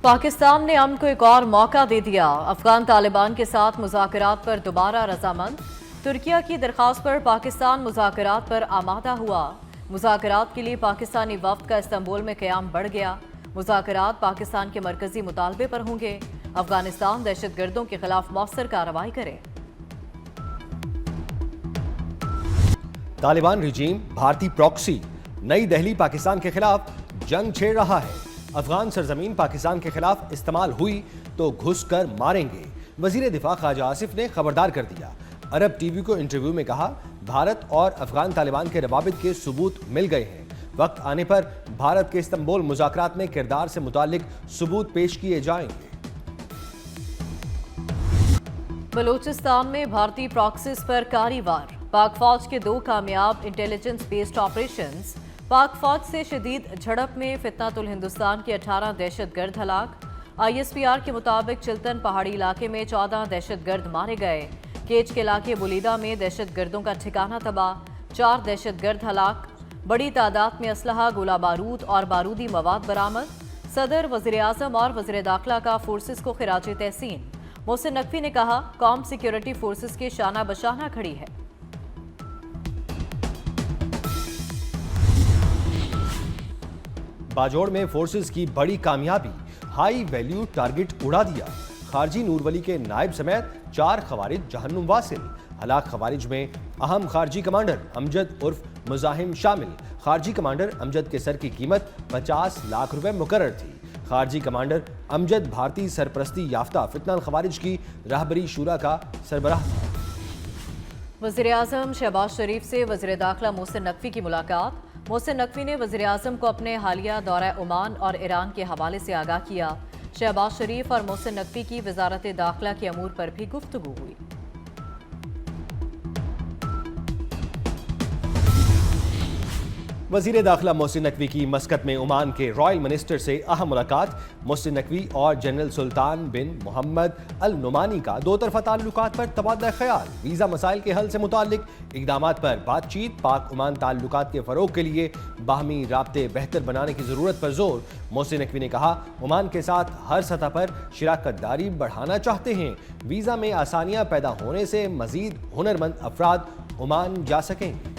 पाकिस्तान ने अमन को एक और मौका दे दिया। अफगान तालिबान के साथ मुज़ाकरात पर दोबारा रजामंद। तुर्किया की दरख्वास्त पर पाकिस्तान मुज़ाकरात पर आमादा हुआ। मुज़ाकरात के लिए पाकिस्तानी वफ्द का इस्तांबुल में क़याम बढ़ गया। मुज़ाकरात पाकिस्तान के मरकजी मुतालबे पर होंगे। अफगानिस्तान दहशतगर्दों के खिलाफ मौसर कार्रवाई करे। तालिबान रिजीम भारतीय प्रॉक्सी नई दिल्ली पाकिस्तान के खिलाफ जंग छेड़ रहा है। अफगान सरजमीन पाकिस्तान के खिलाफ इस्तेमाल हुई तो घुस कर मारेंगे। वजीर दिफा ख्वाजा आसिफ ने खबरदार कर दिया। अरब टीवी को इंटरव्यू में कहा, भारत और अफगान तालिबान के रवाबित के सबूत मिल गए हैं। वक्त आने पर भारत के इस्तांबुल मुज़ाकरात में किरदार से मुतालिक सबूत पेश किए जाएंगे। बलूचिस्तान में भारतीय प्रॉक्सीज पर कारी-वार। पाक फौज के 2 कामयाब इंटेलिजेंस बेस्ड ऑपरेशंस। पाक फौज से शदीद झड़प में फितनातुल हिंदुस्तान के 18 दहशतगर्द हलाक। ISPR के मुताबिक चिल्तन पहाड़ी इलाके में 14 दहशतगर्द मारे गए। केच के इलाके बुलीदा में दहशतगर्दों का ठिकाना तबाह। 4 दहशतगर्द हलाक। बड़ी तादाद में असलहा, गोला बारूद और बारूदी मवाद बरामद। सदर, वज़ीर आज़म और वज़ीर दाखिला का फोर्सेस को खिराज तहसीन। मोहसिन नकवी ने कहा, कौम सिक्योरिटी फोर्सेस के शाना बशाना खड़ी है। बाजोड़ में फोर्सेस की बड़ी कामयाबी, हाई वैल्यू टारगेट उड़ा दिया। खारजी नूरवली के नायब समेत 4 खवारिज जहन्नुम वासिल। हलाक खवारिज में अहम खारजी कमांडर अमजद उर्फ मुजाहिम शामिल। खारजी कमांडर अमजद के सर की कीमत 50 लाख रुपए मुकर्रर थी। खारजी कमांडर अमजद भारतीय सरपरस्ती याफ्ता फितना खवारिज की रहबरी शूरा का सरबराह था। वज़ीर आज़म शहबाज शरीफ से वज़ीर दाखिला मोहसिन नकवी की मुलाकात। मोहसिन नकवी ने वज़ीर आज़म को अपने हालिया दौरा ओमान और ईरान के हवाले से आगाह किया। शहबाज शरीफ और मोहसिन नकवी की वज़ारत दाखिला के अमूर पर भी गुफ्तगू हुई। वज़ीर दाखिला मोहसिन नकवी की मस्कत में ओमान के रॉयल मिनिस्टर से अहम मुलाकात। मोहसिन नकवी और जनरल सुल्तान बिन मोहम्मद अल नुमानी का 2 तरफ़ा ताल्लुकात पर तबादला ख्याल। वीज़ा मसाइल के हल से मुताल्लिक इक़दामात पर बातचीत। पाक ओमान ताल्लुकात के फ़रोग़ के लिए बाहमी राब्ते बेहतर बनाने की ज़रूरत पर जोर। मोहसिन नकवी ने कहा, ओमान के साथ हर सतह पर शिराकत दारी बढ़ाना चाहते हैं। वीज़ा में आसानियाँ पैदा होने से मज़ीद हुनरमंद अफराद ओमान जा सकेंगे।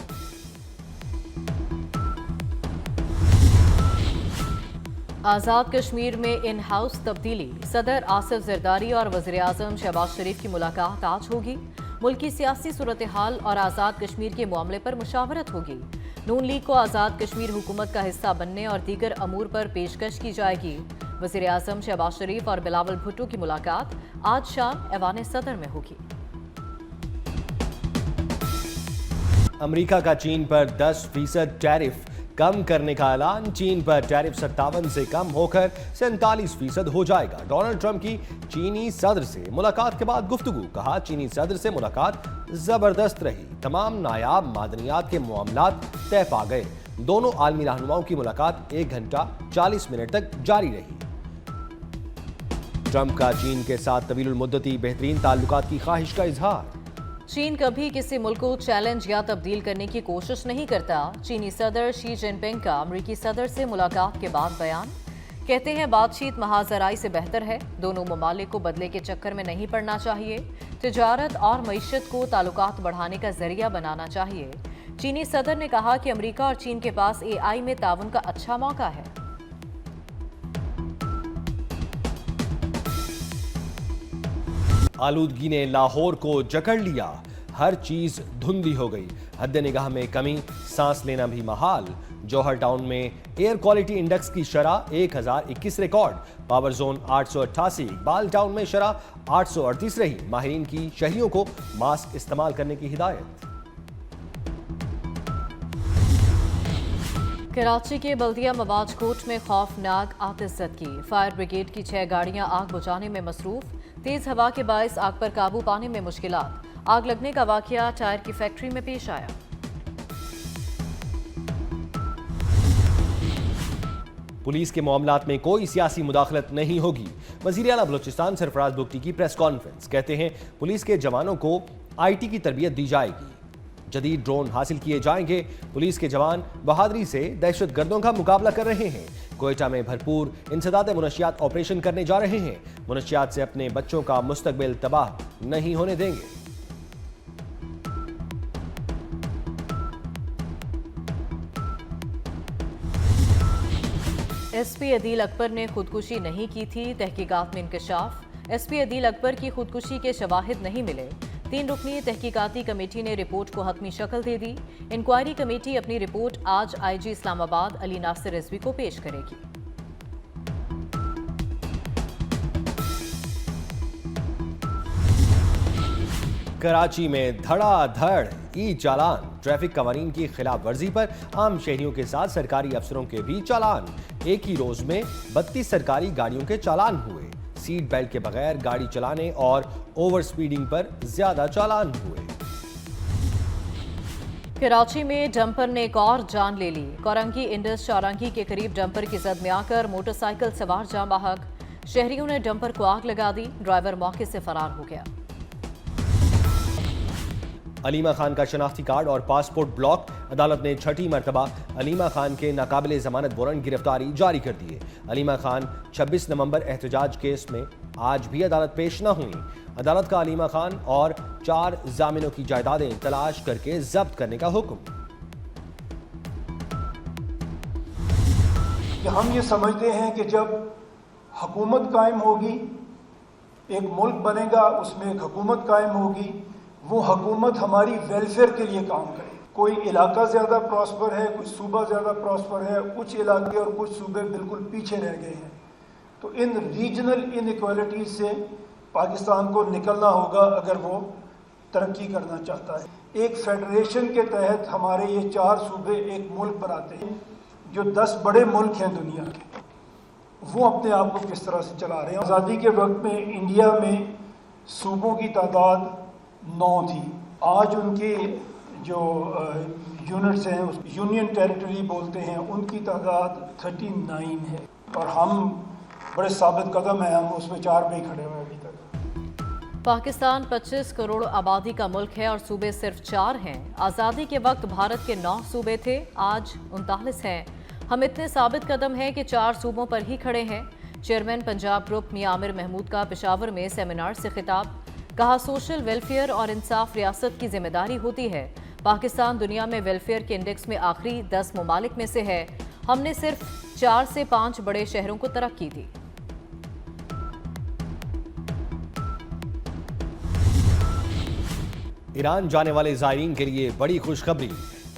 आज़ाद कश्मीर में इन हाउस तब्दीली। सदर आसिफ जरदारी और वज़ीर आज़म शहबाज शरीफ की मुलाकात आज होगी। मुल्की सियासी सूरत हाल और आज़ाद कश्मीर के मामले पर मुशावरत होगी। नून लीग को आज़ाद कश्मीर हुकूमत का हिस्सा बनने और दीगर अमूर पर पेशकश की जाएगी। वज़ीर आज़म शहबाज शरीफ और बिलावल भुट्टो की मुलाकात आज शाम ऐवान सदर में होगी। अमेरिका का चीन पर 10% टैरिफ कम करने का ऐलान। चीन पर टैरिफ 57 से कम होकर 47% हो जाएगा। डोनाल्ड ट्रंप की चीनी सदर से मुलाकात के बाद गुफ्तगू। कहा, चीनी सदर से मुलाकात जबरदस्त रही। तमाम नायाब मादनियात के मामलात तय पा गए। दोनों आलमी रहनुमाओं की मुलाकात 1 घंटा 40 मिनट तक जारी रही। ट्रंप का चीन के साथ तवीलुल मुद्दती बेहतरीन ताल्लुकात की ख्वाहिश का इजहार। चीन कभी किसी मुल्क को चैलेंज या तब्दील करने की कोशिश नहीं करता। चीनी सदर शी जिनपिंग का अमेरिकी सदर से मुलाकात के बाद बयान। कहते हैं, बातचीत महाजराई से बेहतर है। दोनों ममालिक को बदले के चक्कर में नहीं पड़ना चाहिए। तिजारत और मईशत को ताल्लुकात बढ़ाने का जरिया बनाना चाहिए। चीनी सदर ने कहा कि अमेरिका और चीन के पास AI में ताउन का अच्छा मौका है। आलूदगी ने लाहौर को जकड़ लिया। हर चीज धुंधली हो गई। हद निगाह में कमी, सांस लेना भी महाल। जौहर टाउन में एयर क्वालिटी इंडेक्स की शरह 1021 record. Power zone 888। Iqbal town में शरह 838 रही। माहिरीन की शहरियों को मास्क इस्तेमाल करने की हिदायत। कराची के बल्दिया मवाज कोट में खौफनाक आतिशज़द की। फायर ब्रिगेड की 6 गाड़ियां आग बुझाने में मसरूफ। तेज हवा के बायस आग पर काबू पाने में मुश्किलात। आग लगने का वाकया टायर की फैक्ट्री में पेश आया। पुलिस के मामलात में कोई सियासी मुदाखलत नहीं होगी। वज़ीर आला बलूचिस्तान सरफराज बुगटी की प्रेस कॉन्फ्रेंस। कहते हैं, पुलिस के जवानों को IT की तरबियत दी जाएगी। जदीद ड्रोन हासिल किए जाएंगे। पुलिस के जवान बहादुरी से दहशतगर्दों का मुकाबला कर रहे हैं। کوئٹہ میں بھرپور انسداد منشیات آپریشن کرنے جا رہے ہیں، منشیات سے اپنے بچوں کا مستقبل تباہ نہیں ہونے دیں گے۔ ایس پی عدیل اکبر نے خودکشی نہیں کی تھی، تحقیقات میں انکشاف۔ ایس پی عدیل اکبر کی خودکشی کے شواہد نہیں ملے، 3 رکنی تحقیقاتی کمیٹی نے رپورٹ کو حتمی شکل دے دی۔ انکوائری کمیٹی اپنی رپورٹ آج آئی جی اسلام آباد علی ناصر رضوی کو پیش کرے گی۔ کراچی میں دھڑا دھڑ ای چالان، ٹریفک قوانین کی خلاف ورزی پر عام شہریوں کے ساتھ سرکاری افسروں کے بھی چالان۔ ایک ہی روز میں 32 سرکاری گاڑیوں کے چالان ہوئے، سیٹ بیلٹ کے بغیر گاڑی چلانے اور اوور سپیڈنگ پر زیادہ چالان ہوئے۔ کراچی میں ڈمپر نے ایک اور جان لے لی، کورنگی انڈس چورنگی کے قریب ڈمپر کی زد میں آ کر موٹر سائیکل سوار جاں بحق، شہریوں نے ڈمپر کو آگ لگا دی، ڈرائیور موقع سے فرار ہو گیا۔ علیمہ خان کا شناختی کارڈ اور پاسپورٹ بلاک، عدالت نے 6ٹھی مرتبہ علیمہ خان کے ناقابل ضمانت وارنٹ گرفتاری جاری کر دیے۔ علیمہ خان 26 نومبر احتجاج کیس میں آج بھی عدالت پیش نہ ہوئیں۔ عدالت کا علیمہ خان اور 4 ضامنوں کی جائیدادیں تلاش کر کے ضبط کرنے کا حکم۔ کہ ہم یہ سمجھتے ہیں کہ جب حکومت قائم ہوگی، ایک ملک بنے گا، اس میں ایک حکومت قائم ہوگی، وہ حکومت ہماری ویلفیئر کے لیے کام کرے۔ کوئی علاقہ زیادہ پراسپر ہے، کوئی صوبہ زیادہ پراسپر ہے، کچھ علاقے اور کچھ صوبے بالکل پیچھے رہ گئے ہیں۔ تو ان ریجنل انیکوالٹیز سے پاکستان کو نکلنا ہوگا اگر وہ ترقی کرنا چاہتا ہے۔ ایک فیڈریشن کے تحت ہمارے یہ 4 صوبے ایک ملک بناتے ہیں۔ جو 10 بڑے ملک ہیں دنیا کے، وہ اپنے آپ کو کس طرح سے چلا رہے ہیں۔ آزادی کے وقت میں انڈیا میں صوبوں کی تعداد 9 تھی، آج ان کی جو یونٹس ہیں، یونین ٹیریٹری بولتے ہیں، ان کی تعداد 39 ہے، اور ہم بڑے ثابت قدم ہیں، ہم اس میں 4 پہ ہی کھڑے ہوئے ابھی تک۔ پاکستان 25 کروڑ آبادی کا ملک ہے اور صوبے صرف 4 ہیں۔ آزادی کے وقت بھارت کے 9 صوبے تھے، آج 39 ہیں۔ ہم اتنے ثابت قدم ہیں کہ 4 صوبوں پر ہی کھڑے ہیں۔ چیئرمین پنجاب گروپ میاں عامر محمود کا پشاور میں سیمینار سے خطاب، کہا سوشل ویلفیئر اور انصاف ریاست کی ذمہ داری ہوتی ہے۔ پاکستان دنیا میں ویلفیئر کے انڈیکس میں آخری 10 ممالک میں سے ہے، ہم نے صرف 4 سے 5 بڑے شہروں کو ترقی دی۔ ایران جانے والے زائرین کے لیے بڑی خوشخبری،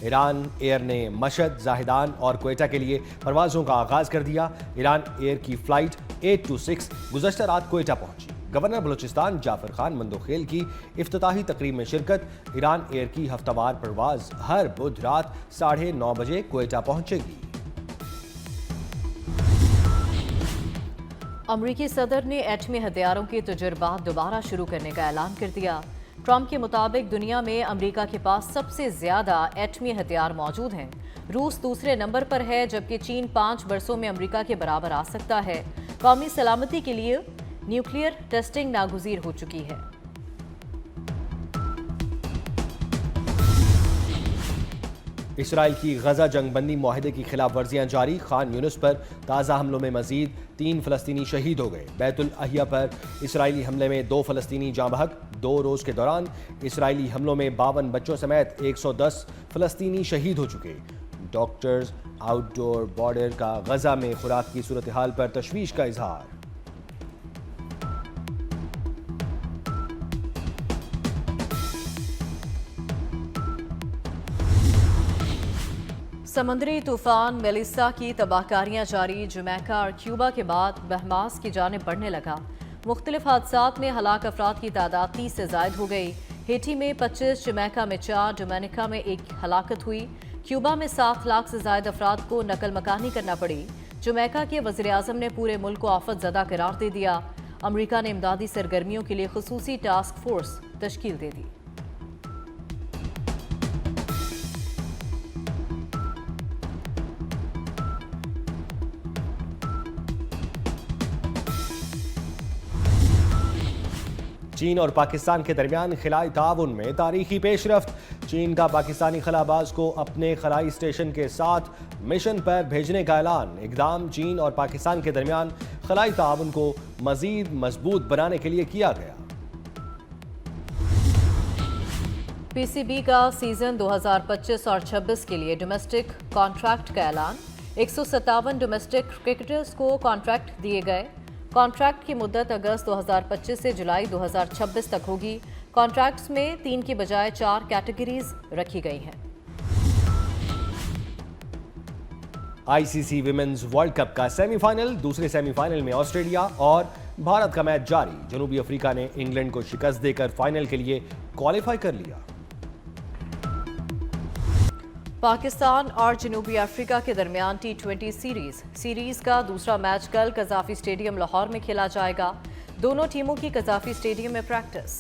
ایران ایئر نے مشہد، زاہدان اور کوئٹہ کے لیے پروازوں کا آغاز کر دیا۔ ایران ایئر کی فلائٹ 826 گزشتہ رات کوئٹہ پہنچی۔ گورنر بلوچستان جعفر خان مندوخیل کی افتتاحی تقریب میں شرکت۔ ایران ایئر کی ہفتہ وار پرواز ہر بدھ رات 9:30 بجے کوئٹہ پہنچے گی۔ امریکی صدر نے ایٹمی ہتھیاروں کے تجربات دوبارہ شروع کرنے کا اعلان کر دیا۔ ٹرمپ کے مطابق دنیا میں امریکہ کے پاس سب سے زیادہ ایٹمی ہتھیار موجود ہیں۔ روس دوسرے نمبر پر ہے، جبکہ چین 5 برسوں میں امریکہ کے برابر آ سکتا ہے۔ قومی سلامتی کے لیے نیوکلیئر ٹیسٹنگ ناگزیر ہو چکی ہے۔ اسرائیل کی غزہ جنگ بندی معاہدے کی خلاف ورزیاں جاری، خان یونس پر تازہ حملوں میں مزید 3 فلسطینی شہید ہو گئے۔ بیت الاحیا پر اسرائیلی حملے میں 2 فلسطینی جاں بحق، 2 روز کے دوران اسرائیلی حملوں میں 52 بچوں سمیت 110 فلسطینی شہید ہو چکے۔ ڈاکٹرز آؤٹ ڈور بارڈر کا غزہ میں خوراک کی صورتحال پر تشویش کا اظہار۔ سمندری طوفان میلیسا کی تباہ کاریاں جاری، جمیکا اور کیوبا کے بعد بہماس کی جانب بڑھنے لگا۔ مختلف حادثات میں ہلاک افراد کی تعداد 30 سے زائد ہو گئی۔ ہیٹی میں 25، جمیکا میں 4، ڈومینیکا میں 1 ہلاکت ہوئی۔ کیوبا میں 7 لاکھ سے زائد افراد کو نقل مکانی کرنا پڑی۔ جمیکا کے وزیر اعظم نے پورے ملک کو آفت زدہ قرار دے دیا۔ امریکہ نے امدادی سرگرمیوں کے لیے خصوصی ٹاسک فورس تشکیل دے دی۔ چین اور پاکستان کے درمیان خلائی تعاون میں تاریخی پیش رفت۔ چین کا پاکستانی خلا باز کو اپنے خلائی اسٹیشن کے ساتھ मिशन पर भेजने का ऐलान। इक़दाम चीन और पाकिस्तान के दरमियान खलाई ताउन को मजीद मजबूत बनाने के लिए किया गया। पीसीबी का सीजन 2025 और 26 के लिए डोमेस्टिक कॉन्ट्रैक्ट का ऐलान। 157 डोमेस्टिक क्रिकेटर्स को कॉन्ट्रैक्ट दिए गए। कॉन्ट्रैक्ट की मुद्दत अगस्त 2025 से जुलाई 2026 तक होगी। कॉन्ट्रैक्ट्स में 3 की बजाय 4 कैटेगरीज रखी गई हैं। आईसीसी विमेंस वर्ल्ड कप का सेमीफाइनल। दूसरे सेमीफाइनल में ऑस्ट्रेलिया और भारत का मैच जारी। जनूबी अफ्रीका ने इंग्लैंड को शिकस्त देकर फाइनल के लिए क्वालिफाई कर लिया। पाकिस्तान और जनूबी अफ्रीका के दरमियान T20 सीरीज का दूसरा मैच कल कज़ाफी स्टेडियम लाहौर में खेला जाएगा। दोनों टीमों की कज़ाफी स्टेडियम में प्रैक्टिस।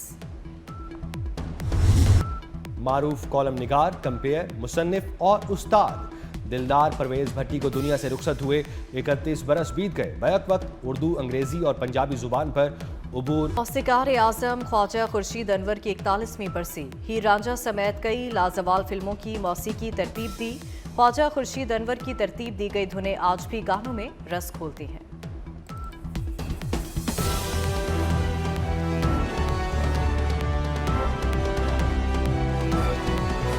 मारूफ कॉलम निगार, कंपेयर, मुसन्निफ और उस्ताद दिलदार परवेज भट्टी को दुनिया से रुखसत हुए 31 बरस बीत गए। बैक वक्त उर्दू, अंग्रेजी और पंजाबी जुबान पर उबूर। मौसीकार आज़म ख्वाजा खुर्शीद अनवर की 41वीं बरसी। हीर रांझा समेत कई लाजवाल फिल्मों की मौसीकी तरतीब दी। ख्वाजा खुर्शीद अनवर की तरतीब दी गई धुनें आज भी गानों में रस खोलती हैं।